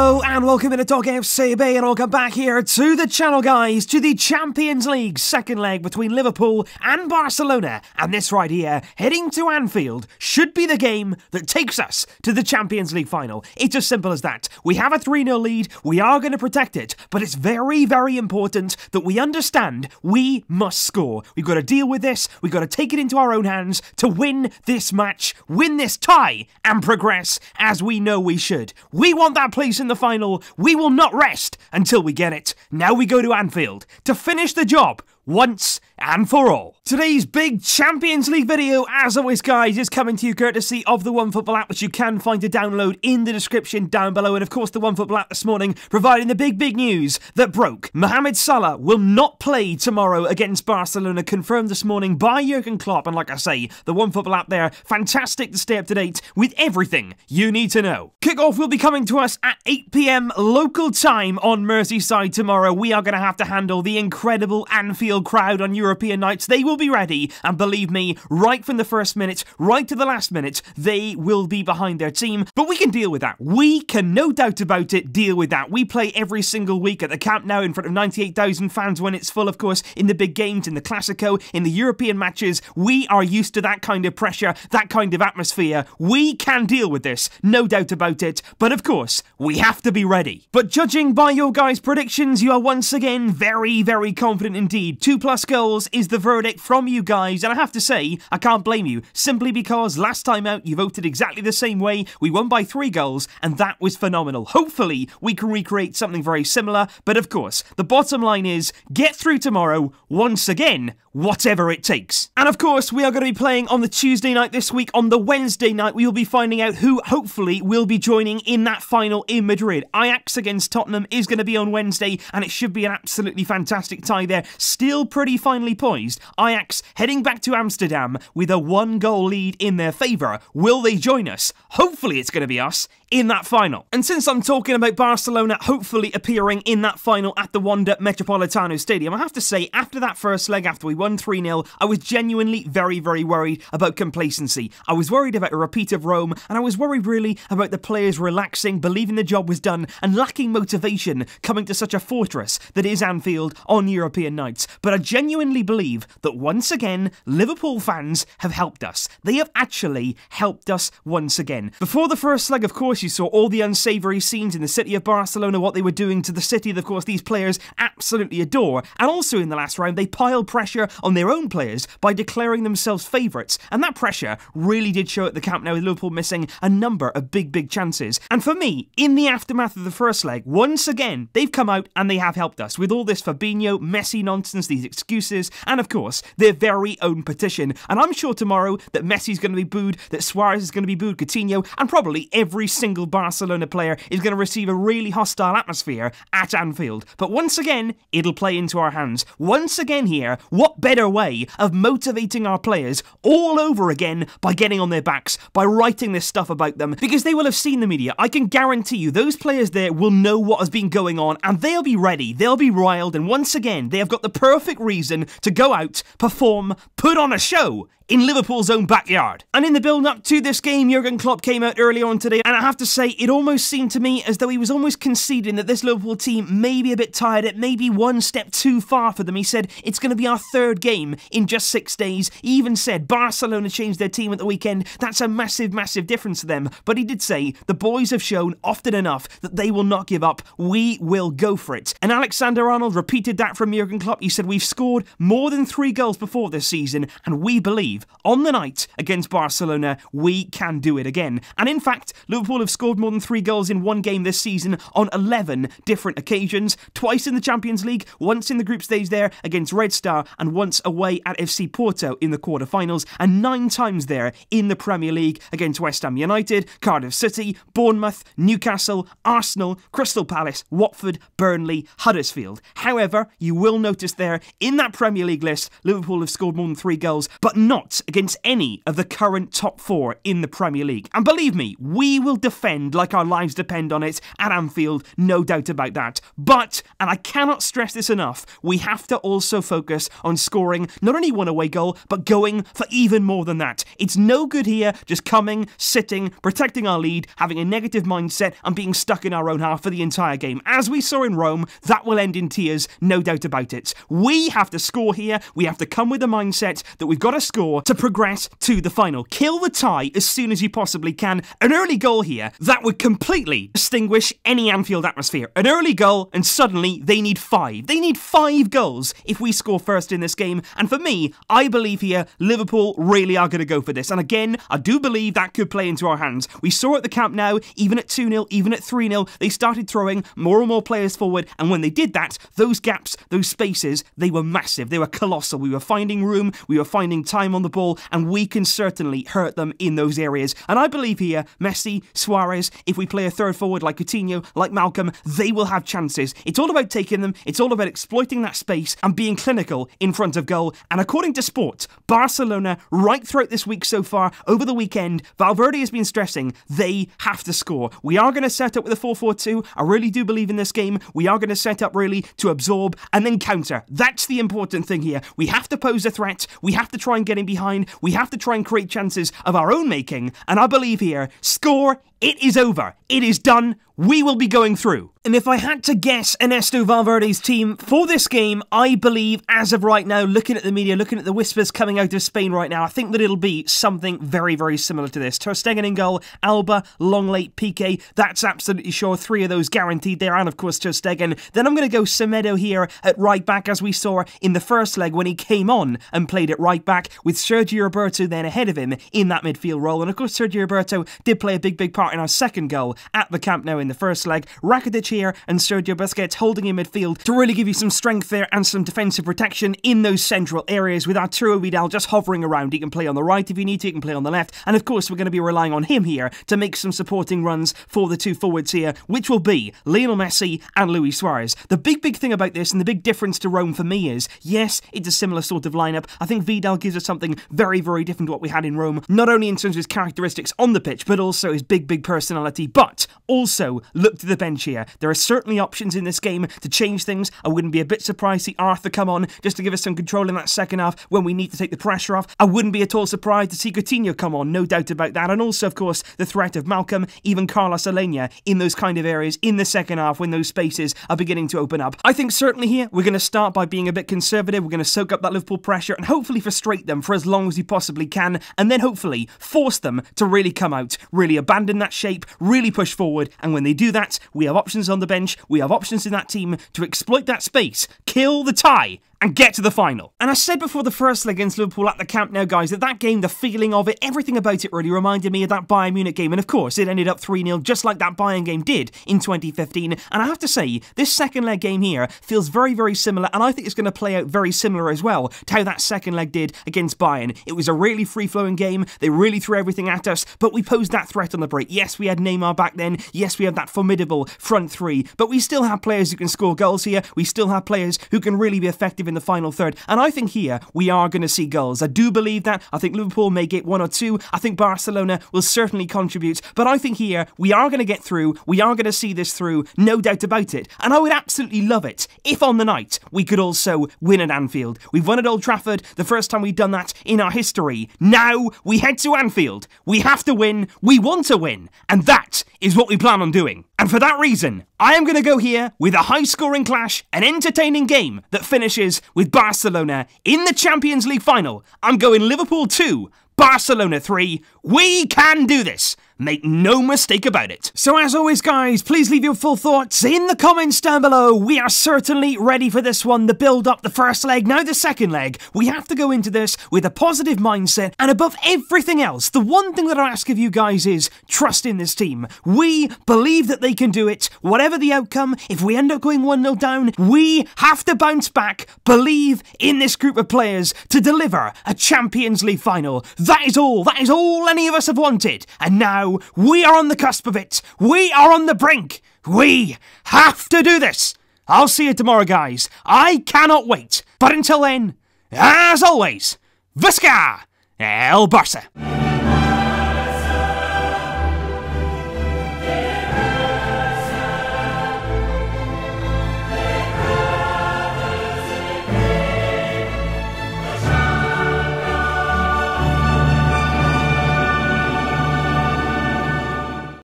Hello and welcome to TalkFCB and welcome back here to the channel, guys, to the Champions League second leg between Liverpool and Barcelona. And this right here, heading to Anfield, should be the game that takes us to the Champions League final. It's as simple as that. We have a 3-0 lead, we are going to protect it, but it's very, very important that we understand we must score. We've got to deal with this, we've got to take it into our own hands to win this match, win this tie, and progress as we know we should. We want that place in the final. We will not rest until we get it. Now we go to Anfield to finish the job once and for all. Today's big Champions League video, as always, guys, is coming to you courtesy of the OneFootball app, which you can find to download in the description down below. And of course, the OneFootball app this morning providing the big news that broke. Mohamed Salah will not play tomorrow against Barcelona, confirmed this morning by Jurgen Klopp. And like I say, the OneFootball app there, fantastic to stay up to date with everything you need to know. Kickoff will be coming to us at 8 PM local time on Merseyside tomorrow. We are going to have to handle the incredible Anfield crowd on European nights. They will be ready, and believe me, right from the first minute, right to the last minute, they will be behind their team. But we can deal with that. We can, no doubt about it, deal with that. We play every single week at the Camp Nou in front of 98,000 fans when it's full, of course, in the big games, in the Classico, in the European matches. We are used to that kind of pressure, that kind of atmosphere. We can deal with this, no doubt about it. But of course, we have to be ready. But judging by your guys' predictions, you are once again very, very confident indeed. 2+ goals is the verdict from you guys, and I have to say, I can't blame you, simply because last time out you voted exactly the same way. We won by 3 goals, and that was phenomenal. Hopefully, we can recreate something very similar, but of course, the bottom line is, get through tomorrow, once again, whatever it takes. And of course, we are going to be playing on the Tuesday night this week. On the Wednesday night, we will be finding out who, hopefully, will be joining in that final in Madrid. Ajax against Tottenham is going to be on Wednesday, and it should be an absolutely fantastic tie there. Still pretty finely poised. Ajax heading back to Amsterdam with a 1-goal lead in their favour. Will they join us? Hopefully it's going to be us in that final. And since I'm talking about Barcelona hopefully appearing in that final at the Wanda Metropolitano Stadium, I have to say, after that first leg, after we won 3-0, I was genuinely very, very worried about complacency. I was worried about a repeat of Rome, and I was worried really about the players relaxing, believing the job was done, and lacking motivation coming to such a fortress that is Anfield on European nights. But I genuinely believe that once again, Liverpool fans have helped us. They have actually helped us once again. Before the first leg, of course, you saw all the unsavoury scenes in the city of Barcelona, what they were doing to the city that, of course, these players absolutely adore. And also in the last round, they piled pressure on their own players by declaring themselves favourites. And that pressure really did show at the Camp Nou, with Liverpool missing a number of big chances. And for me, in the aftermath of the first leg, once again, they've come out and they have helped us with all this Fabinho, Messi nonsense, these excuses, and of course, their very own petition. And I'm sure tomorrow that Messi's going to be booed, that Suarez is going to be booed, Coutinho, and probably every single Barcelona player is going to receive a really hostile atmosphere at Anfield. But once again, it'll play into our hands. Once again here, what better way of motivating our players all over again by getting on their backs, by writing this stuff about them, because they will have seen the media. I can guarantee you those players there will know what has been going on, and they'll be ready, they'll be riled, and once again, they have got the perfect reason to go out, perform, put on a show in Liverpool's own backyard. And in the build-up to this game, Jurgen Klopp came out earlier on today, and I have to say, it almost seemed to me as though he was almost conceding that this Liverpool team may be a bit tired, it may be one step too far for them. He said, it's going to be our 3rd game in just 6 days. He even said, Barcelona changed their team at the weekend. That's a massive difference to them. But he did say, the boys have shown often enough that they will not give up. We will go for it. And Alexander-Arnold repeated that from Jurgen Klopp. He said, we've scored more than 3 goals before this season, and we believe on the night against Barcelona, we can do it again. And in fact, Liverpool have scored more than 3 goals in one game this season on 11 different occasions. Twice in the Champions League, once in the group stage there against Red Star, and once away at FC Porto in the quarterfinals, and 9 times there in the Premier League against West Ham United, Cardiff City, Bournemouth, Newcastle, Arsenal, Crystal Palace, Watford, Burnley, Huddersfield. However, you will notice there, in that Premier League list, Liverpool have scored more than 3 goals, but not not against any of the current top 4 in the Premier League. And believe me, we will defend like our lives depend on it at Anfield, no doubt about that. But, and I cannot stress this enough, we have to also focus on scoring not only one away goal, but going for even more than that. It's no good here just coming, sitting, protecting our lead, having a negative mindset and being stuck in our own half for the entire game. As we saw in Rome, that will end in tears, no doubt about it. We have to score here. We have to come with the mindset that we've got to score to progress to the final. Kill the tie as soon as you possibly can. An early goal here, that would completely extinguish any Anfield atmosphere. An early goal and suddenly they need 5. They need 5 goals if we score first in this game. And for me, I believe here, Liverpool really are going to go for this. And again, I do believe that could play into our hands. We saw at the Camp Nou, even at 2-0, even at 3-0, they started throwing more and more players forward. And when they did that, those gaps, those spaces, they were massive. They were colossal. We were finding room, we were finding time on the ball, and we can certainly hurt them in those areas. And I believe here, Messi, Suarez, if we play a third forward like Coutinho, like Malcolm, they will have chances. It's all about taking them. It's all about exploiting that space and being clinical in front of goal. And according to Sport, Barcelona, right throughout this week so far, over the weekend, Valverde has been stressing they have to score. We are going to set up with a 4-4-2. I really do believe in this game. We are going to set up really to absorb and then counter. That's the important thing here. We have to pose a threat. We have to try and get in behind. We have to try and create chances of our own making. And I believe here, score, it is over. It is done. We will be going through. And if I had to guess Ernesto Valverde's team for this game, I believe, as of right now, looking at the media, looking at the whispers coming out of Spain right now, I think that it'll be something very, very similar to this. Ter Stegen in goal, Alba, Longley, Piqué, that's absolutely sure. 3 of those guaranteed there, and of course Ter Stegen. Then I'm going to go Semedo here at right back, as we saw in the first leg when he came on and played at right back, with Sergio Roberto then ahead of him in that midfield role. And of course Sergio Roberto did play a big part in our second goal at the Camp Nou in the first leg. Rakitic here and Sergio Busquets holding in midfield to really give you some strength there and some defensive protection in those central areas, with Arturo Vidal just hovering around. He can play on the right if you need to, he can play on the left, and of course we're going to be relying on him here to make some supporting runs for the 2 forwards here, which will be Lionel Messi and Luis Suarez. The big thing about this, and the big difference to Rome for me is, yes, it's a similar sort of lineup. I think Vidal gives us something very different to what we had in Rome, not only in terms of his characteristics on the pitch, but also his big personality. But also, look to the bench here. There are certainly options in this game to change things. I wouldn't be a bit surprised to see Arthur come on just to give us some control in that second half when we need to take the pressure off. I wouldn't be at all surprised to see Coutinho come on, no doubt about that. And also, of course, the threat of Malcolm, even Carlos Alenia in those kind of areas in the second half when those spaces are beginning to open up. I think certainly here we're going to start by being a bit conservative. We're going to soak up that Liverpool pressure and hopefully frustrate them for as long as we possibly can, and then hopefully force them to really come out, really abandon that shape, really push forward. And when they do that, we have options on the bench, we have options in that team to exploit that space, kill the tie, and get to the final. And I said before the first leg against Liverpool at the Camp Nou, guys, that game, the feeling of it, everything about it really reminded me of that Bayern Munich game. And of course, it ended up 3-0, just like that Bayern game did in 2015. And I have to say, this second leg game here feels very similar, and I think it's going to play out very similar as well to how that second leg did against Bayern. It was a really free-flowing game. They really threw everything at us, but we posed that threat on the break. Yes, we had Neymar back then. Yes, we had that formidable front 3, but we still have players who can score goals here. We still have players who can really be effective in the final third, and I think here we are going to see goals. I do believe that. I think Liverpool may get 1 or 2. I think Barcelona will certainly contribute, but I think here we are going to get through. We are going to see this through, no doubt about it, and I would absolutely love it if on the night we could also win at Anfield. We've won at Old Trafford, the first time we've done that in our history. Now we head to Anfield. We have to win. We want to win, and that is what we plan on doing. And for that reason, I am going to go here with a high-scoring clash, an entertaining game that finishes with Barcelona in the Champions League final. I'm going Liverpool 2, Barcelona 3. We can do this. Make no mistake about it. So as always, guys, please leave your full thoughts in the comments down below. We are certainly ready for this one. The build-up, the first leg, now the second leg. We have to go into this with a positive mindset, and above everything else, the one thing that I ask of you guys is trust in this team. We believe that they can do it. Whatever the outcome, if we end up going 1-0 down, we have to bounce back. Believe in this group of players to deliver a Champions League final. That is all any of us have wanted. And now we are on the cusp of it. We are on the brink. We have to do this. I'll see you tomorrow, guys. I cannot wait. But until then, as always, Visca El Barça.